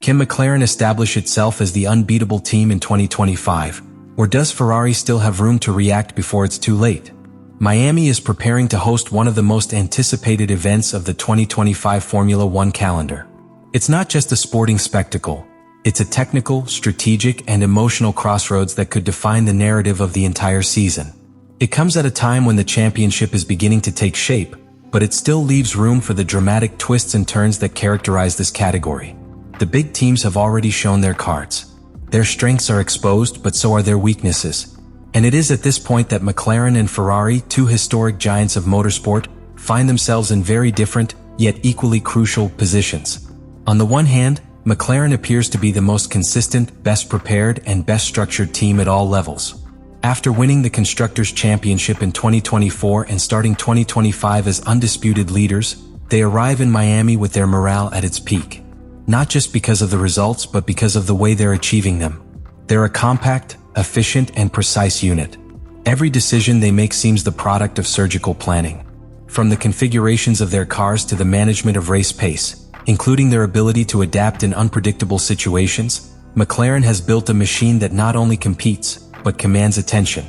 Can McLaren establish itself as the unbeatable team in 2025? Or does Ferrari still have room to react before it's too late? Miami is preparing to host one of the most anticipated events of the 2025 Formula One calendar. It's not just a sporting spectacle. It's a technical, strategic, and emotional crossroads that could define the narrative of the entire season. It comes at a time when the championship is beginning to take shape, but it still leaves room for the dramatic twists and turns that characterize this category. The big teams have already shown their cards. Their strengths are exposed, but so are their weaknesses. And it is at this point that McLaren and Ferrari, two historic giants of motorsport, find themselves in very different, yet equally crucial positions. On the one hand, McLaren appears to be the most consistent, best prepared, and best structured team at all levels. After winning the Constructors' Championship in 2024 and starting 2025 as undisputed leaders, they arrive in Miami with their morale at its peak. Not just because of the results, but because of the way they're achieving them. They're a compact, efficient, and precise unit. Every decision they make seems the product of surgical planning. From the configurations of their cars to the management of race pace, including their ability to adapt in unpredictable situations, McLaren has built a machine that not only competes, but commands attention.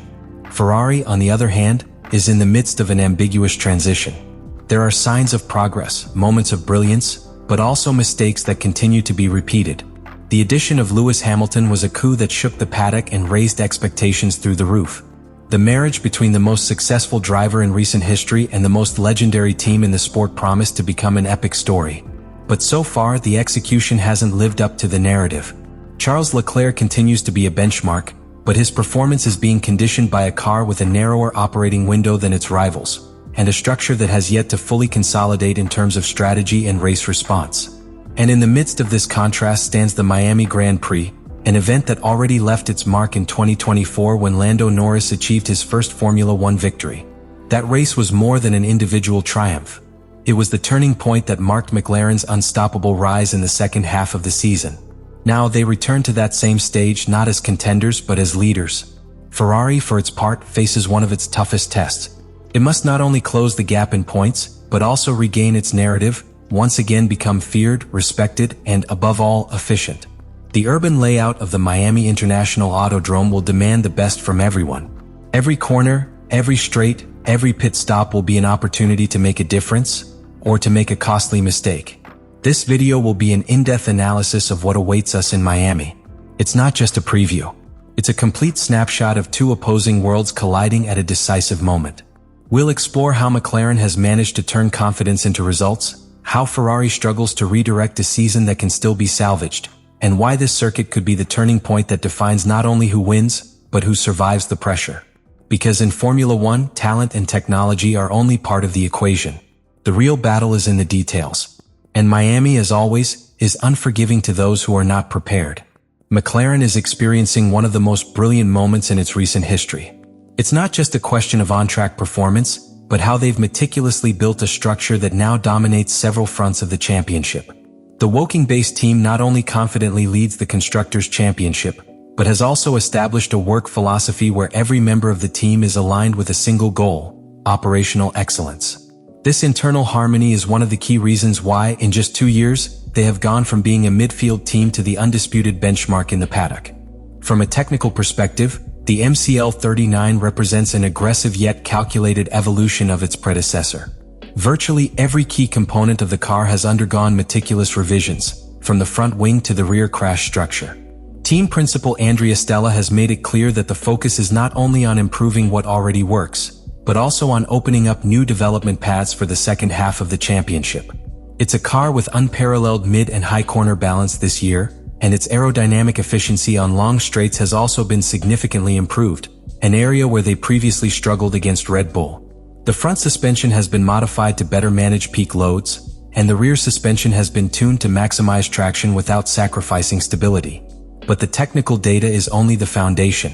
Ferrari, on the other hand, is in the midst of an ambiguous transition. There are signs of progress, moments of brilliance, but also mistakes that continue to be repeated. The addition of Lewis Hamilton was a coup that shook the paddock and raised expectations through the roof. The marriage between the most successful driver in recent history and the most legendary team in the sport promised to become an epic story. But so far, the execution hasn't lived up to the narrative. Charles Leclerc continues to be a benchmark, but his performance is being conditioned by a car with a narrower operating window than its rivals, and a structure that has yet to fully consolidate in terms of strategy and race response. And in the midst of this contrast stands the Miami Grand Prix, an event that already left its mark in 2024 when Lando Norris achieved his first Formula One victory. That race was more than an individual triumph. It was the turning point that marked McLaren's unstoppable rise in the second half of the season. Now they return to that same stage not as contenders but as leaders. Ferrari, for its part, faces one of its toughest tests. It must not only close the gap in points, but also regain its narrative, once again become feared, respected, and above all, efficient. The urban layout of the Miami International Autodrome will demand the best from everyone. Every corner, every straight, every pit stop will be an opportunity to make a difference, or to make a costly mistake. This video will be an in-depth analysis of what awaits us in Miami. It's not just a preview. It's a complete snapshot of two opposing worlds colliding at a decisive moment. We'll explore how McLaren has managed to turn confidence into results, how Ferrari struggles to redirect a season that can still be salvaged, and why this circuit could be the turning point that defines not only who wins, but who survives the pressure. Because in Formula One, talent and technology are only part of the equation. The real battle is in the details. And Miami, as always, is unforgiving to those who are not prepared. McLaren is experiencing one of the most brilliant moments in its recent history. It's not just a question of on-track performance, but how they've meticulously built a structure that now dominates several fronts of the championship. The Woking-based team not only confidently leads the Constructors' Championship, but has also established a work philosophy where every member of the team is aligned with a single goal: operational excellence. This internal harmony is one of the key reasons why, in just 2 years, they have gone from being a midfield team to the undisputed benchmark in the paddock. From a technical perspective, the MCL39 represents an aggressive yet calculated evolution of its predecessor. Virtually every key component of the car has undergone meticulous revisions, from the front wing to the rear crash structure. Team principal Andrea Stella has made it clear that the focus is not only on improving what already works, but also on opening up new development paths for the second half of the championship. It's a car with unparalleled mid and high corner balance this year, and its aerodynamic efficiency on long straights has also been significantly improved, an area where they previously struggled against Red Bull. The front suspension has been modified to better manage peak loads, and the rear suspension has been tuned to maximize traction without sacrificing stability. But the technical data is only the foundation.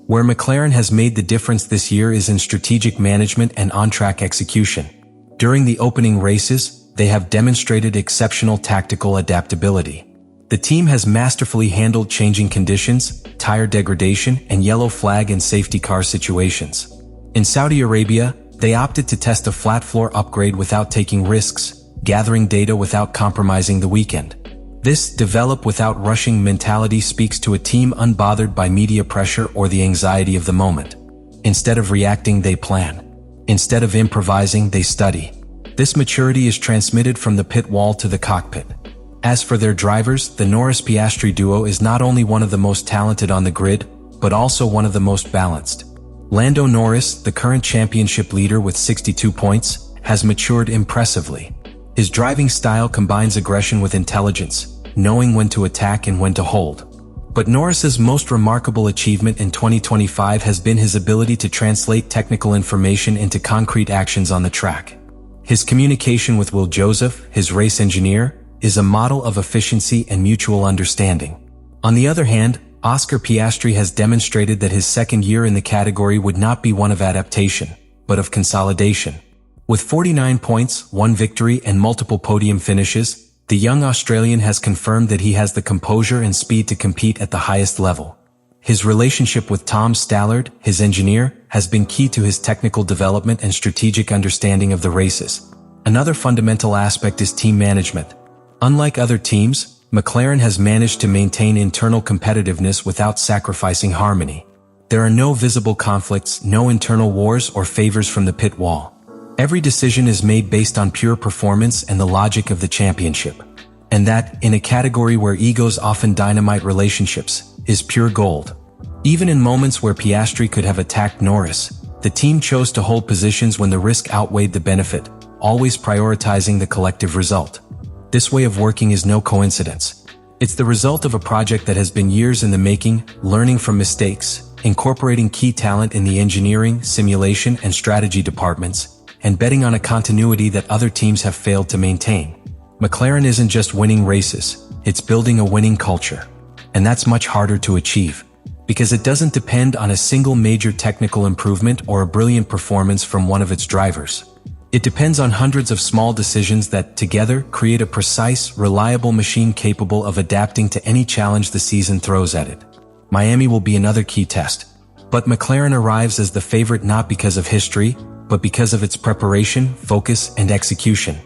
Where McLaren has made the difference this year is in strategic management and on-track execution. During the opening races, they have demonstrated exceptional tactical adaptability. The team has masterfully handled changing conditions, tire degradation, and yellow flag and safety car situations. In Saudi Arabia, they opted to test a flat floor upgrade without taking risks, gathering data without compromising the weekend. This develop without rushing mentality speaks to a team unbothered by media pressure or the anxiety of the moment. Instead of reacting, they plan. Instead of improvising, they study. This maturity is transmitted from the pit wall to the cockpit. As for their drivers, the Norris-Piastri duo is not only one of the most talented on the grid, but also one of the most balanced. Lando Norris, the current championship leader with 62 points, has matured impressively. His driving style combines aggression with intelligence, knowing when to attack and when to hold. But Norris's most remarkable achievement in 2025 has been his ability to translate technical information into concrete actions on the track. His communication with Will Joseph, his race engineer, is a model of efficiency and mutual understanding. On the other hand, Oscar Piastri has demonstrated that his second year in the category would not be one of adaptation, but of consolidation. With 49 points, 1 victory, and multiple podium finishes, the young Australian has confirmed that he has the composure and speed to compete at the highest level. His relationship with Tom Stallard, his engineer, has been key to his technical development and strategic understanding of the races. Another fundamental aspect is team management. Unlike other teams, McLaren has managed to maintain internal competitiveness without sacrificing harmony. There are no visible conflicts, no internal wars or favors from the pit wall. Every decision is made based on pure performance and the logic of the championship. And that, in a category where egos often dynamite relationships, is pure gold. Even in moments where Piastri could have attacked Norris, the team chose to hold positions when the risk outweighed the benefit, always prioritizing the collective result. This way of working is no coincidence. It's the result of a project that has been years in the making, learning from mistakes, incorporating key talent in the engineering, simulation, and strategy departments, and betting on a continuity that other teams have failed to maintain. McLaren isn't just winning races, it's building a winning culture. And that's much harder to achieve, because it doesn't depend on a single major technical improvement or a brilliant performance from one of its drivers. It depends on hundreds of small decisions that, together, create a precise, reliable machine capable of adapting to any challenge the season throws at it. Miami will be another key test. But McLaren arrives as the favorite not because of history, but because of its preparation, focus, and execution.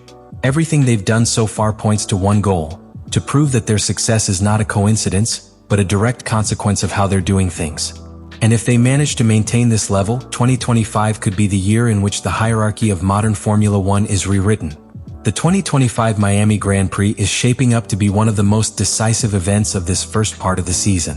Everything they've done so far points to one goal: to prove that their success is not a coincidence, but a direct consequence of how they're doing things. And if they manage to maintain this level, 2025 could be the year in which the hierarchy of modern Formula One is rewritten. The 2025 Miami Grand Prix is shaping up to be one of the most decisive events of this first part of the season.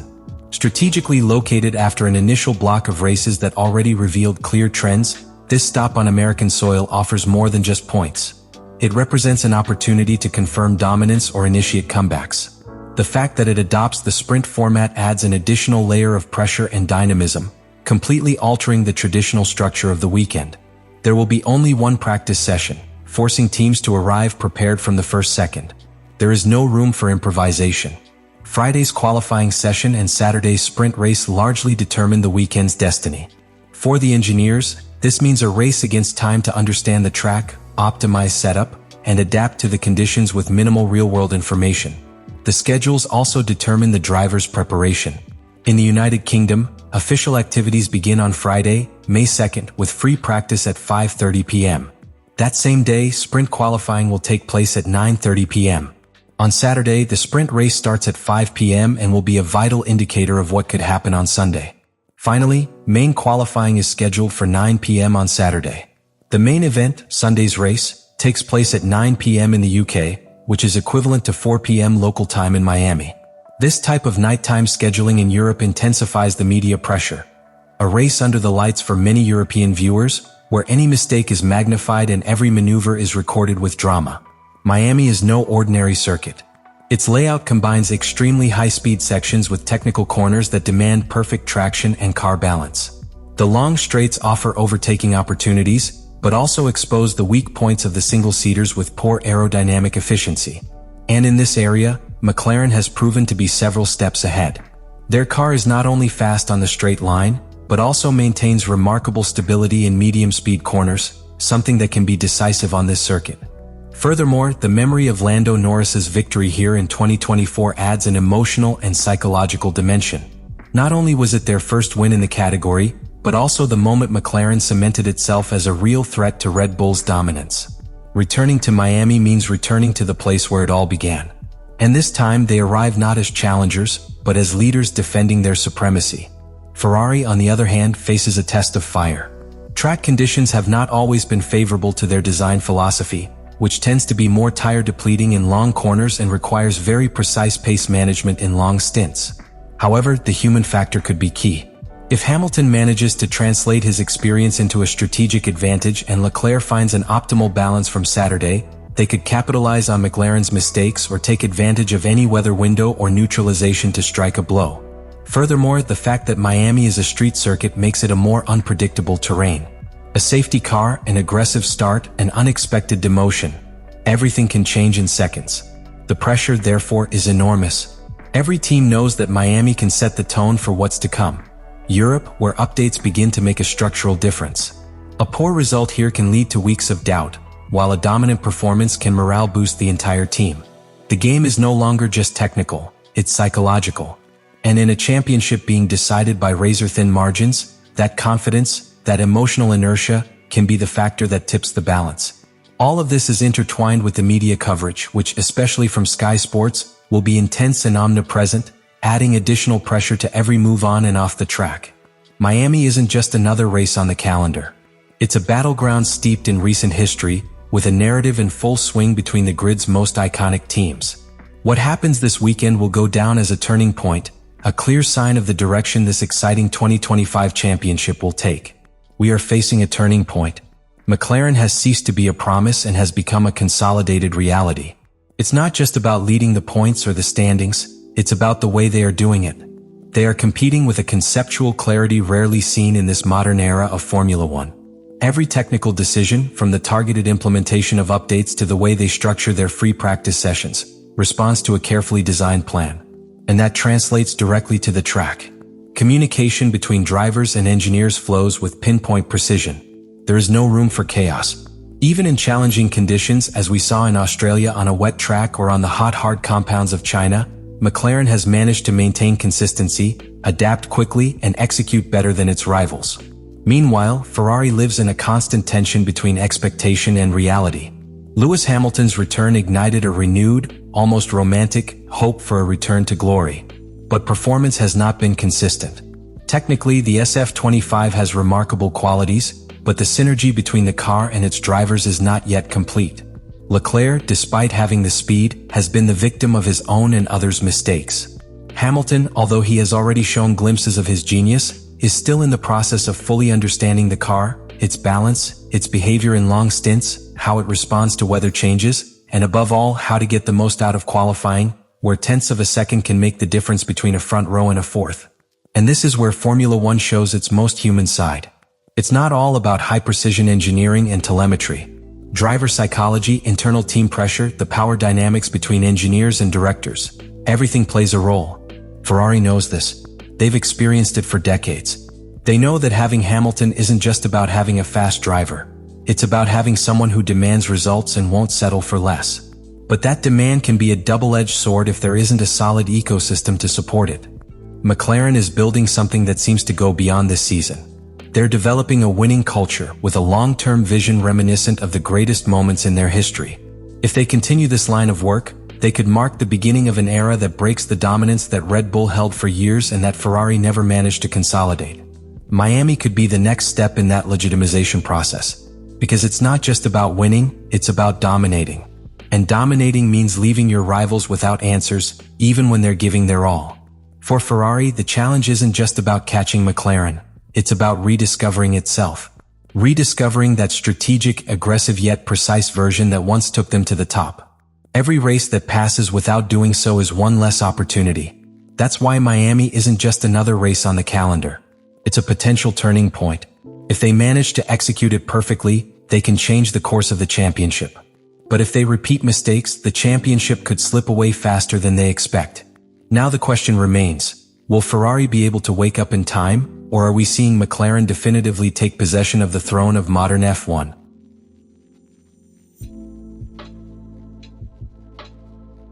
Strategically located after an initial block of races that already revealed clear trends, this stop on American soil offers more than just points. It represents an opportunity to confirm dominance or initiate comebacks. The fact that it adopts the sprint format adds an additional layer of pressure and dynamism, completely altering the traditional structure of the weekend. There will be only one practice session, forcing teams to arrive prepared from the first second. There is no room for improvisation. Friday's qualifying session and Saturday's sprint race largely determine the weekend's destiny. For the engineers, this means a race against time to understand the track, optimize setup, and adapt to the conditions with minimal real-world information. The schedules also determine the driver's preparation. In the United Kingdom, official activities begin on Friday, May 2nd, with free practice at 5:30 p.m. That same day, sprint qualifying will take place at 9:30 p.m. On Saturday, the sprint race starts at 5 p.m. and will be a vital indicator of what could happen on Sunday. Finally, main qualifying is scheduled for 9 p.m. on Saturday. The main event, Sunday's race, takes place at 9 p.m. in the UK, which is equivalent to 4 p.m. local time in Miami. This type of nighttime scheduling in Europe intensifies the media pressure. A race under the lights for many European viewers, where any mistake is magnified and every maneuver is recorded with drama. Miami is no ordinary circuit. Its layout combines extremely high-speed sections with technical corners that demand perfect traction and car balance. The long straights offer overtaking opportunities, but also expose the weak points of the single-seaters with poor aerodynamic efficiency. And in this area, McLaren has proven to be several steps ahead. Their car is not only fast on the straight line, but also maintains remarkable stability in medium-speed corners, something that can be decisive on this circuit. Furthermore, the memory of Lando Norris's victory here in 2024 adds an emotional and psychological dimension. Not only was it their first win in the category, but also the moment McLaren cemented itself as a real threat to Red Bull's dominance. Returning to Miami means returning to the place where it all began. And this time they arrive not as challengers, but as leaders defending their supremacy. Ferrari, on the other hand, faces a test of fire. Track conditions have not always been favorable to their design philosophy, which tends to be more tire-depleting in long corners and requires very precise pace management in long stints. However, the human factor could be key. If Hamilton manages to translate his experience into a strategic advantage and Leclerc finds an optimal balance from Saturday, they could capitalize on McLaren's mistakes or take advantage of any weather window or neutralization to strike a blow. Furthermore, the fact that Miami is a street circuit makes it a more unpredictable terrain. A safety car, an aggressive start, an unexpected demotion. Everything can change in seconds. The pressure, therefore, is enormous. Every team knows that Miami can set the tone for what's to come. Europe, where updates begin to make a structural difference. A poor result here can lead to weeks of doubt, while a dominant performance can morale boost the entire team. The game is no longer just technical, it's psychological. And in a championship being decided by razor-thin margins, that confidence, that emotional inertia, can be the factor that tips the balance. All of this is intertwined with the media coverage, which, especially from Sky Sports, will be intense and omnipresent, adding additional pressure to every move on and off the track. Miami isn't just another race on the calendar. It's a battleground steeped in recent history, with a narrative in full swing between the grid's most iconic teams. What happens this weekend will go down as a turning point, a clear sign of the direction this exciting 2025 championship will take. We are facing a turning point. McLaren has ceased to be a promise and has become a consolidated reality. It's not just about leading the points or the standings, it's about the way they are doing it. They are competing with a conceptual clarity rarely seen in this modern era of Formula One. Every technical decision, from the targeted implementation of updates to the way they structure their free practice sessions, responds to a carefully designed plan. And that translates directly to the track. Communication between drivers and engineers flows with pinpoint precision. There is no room for chaos. Even in challenging conditions, as we saw in Australia on a wet track or on the hot, hard compounds of China, McLaren has managed to maintain consistency, adapt quickly, and execute better than its rivals. Meanwhile, Ferrari lives in a constant tension between expectation and reality. Lewis Hamilton's return ignited a renewed, almost romantic, hope for a return to glory. But performance has not been consistent. Technically, the SF25 has remarkable qualities, but the synergy between the car and its drivers is not yet complete. Leclerc, despite having the speed, has been the victim of his own and others' mistakes. Hamilton, although he has already shown glimpses of his genius, is still in the process of fully understanding the car, its balance, its behavior in long stints, how it responds to weather changes, and above all, how to get the most out of qualifying, where tenths of a second can make the difference between a front row and a fourth. And this is where Formula One shows its most human side. It's not all about high-precision engineering and telemetry. Driver psychology, internal team pressure, the power dynamics between engineers and directors. Everything plays a role. Ferrari knows this. They've experienced it for decades. They know that having Hamilton isn't just about having a fast driver. It's about having someone who demands results and won't settle for less. But that demand can be a double-edged sword if there isn't a solid ecosystem to support it. McLaren is building something that seems to go beyond this season. They're developing a winning culture with a long-term vision reminiscent of the greatest moments in their history. If they continue this line of work, they could mark the beginning of an era that breaks the dominance that Red Bull held for years and that Ferrari never managed to consolidate. Miami could be the next step in that legitimization process. Because it's not just about winning, it's about dominating. And dominating means leaving your rivals without answers, even when they're giving their all. For Ferrari, the challenge isn't just about catching McLaren. It's about rediscovering itself. Rediscovering that strategic, aggressive yet precise version that once took them to the top. Every race that passes without doing so is one less opportunity. That's why Miami isn't just another race on the calendar. It's a potential turning point. If they manage to execute it perfectly, they can change the course of the championship. But if they repeat mistakes, the championship could slip away faster than they expect. Now the question remains, will Ferrari be able to wake up in time, or are we seeing McLaren definitively take possession of the throne of modern F1?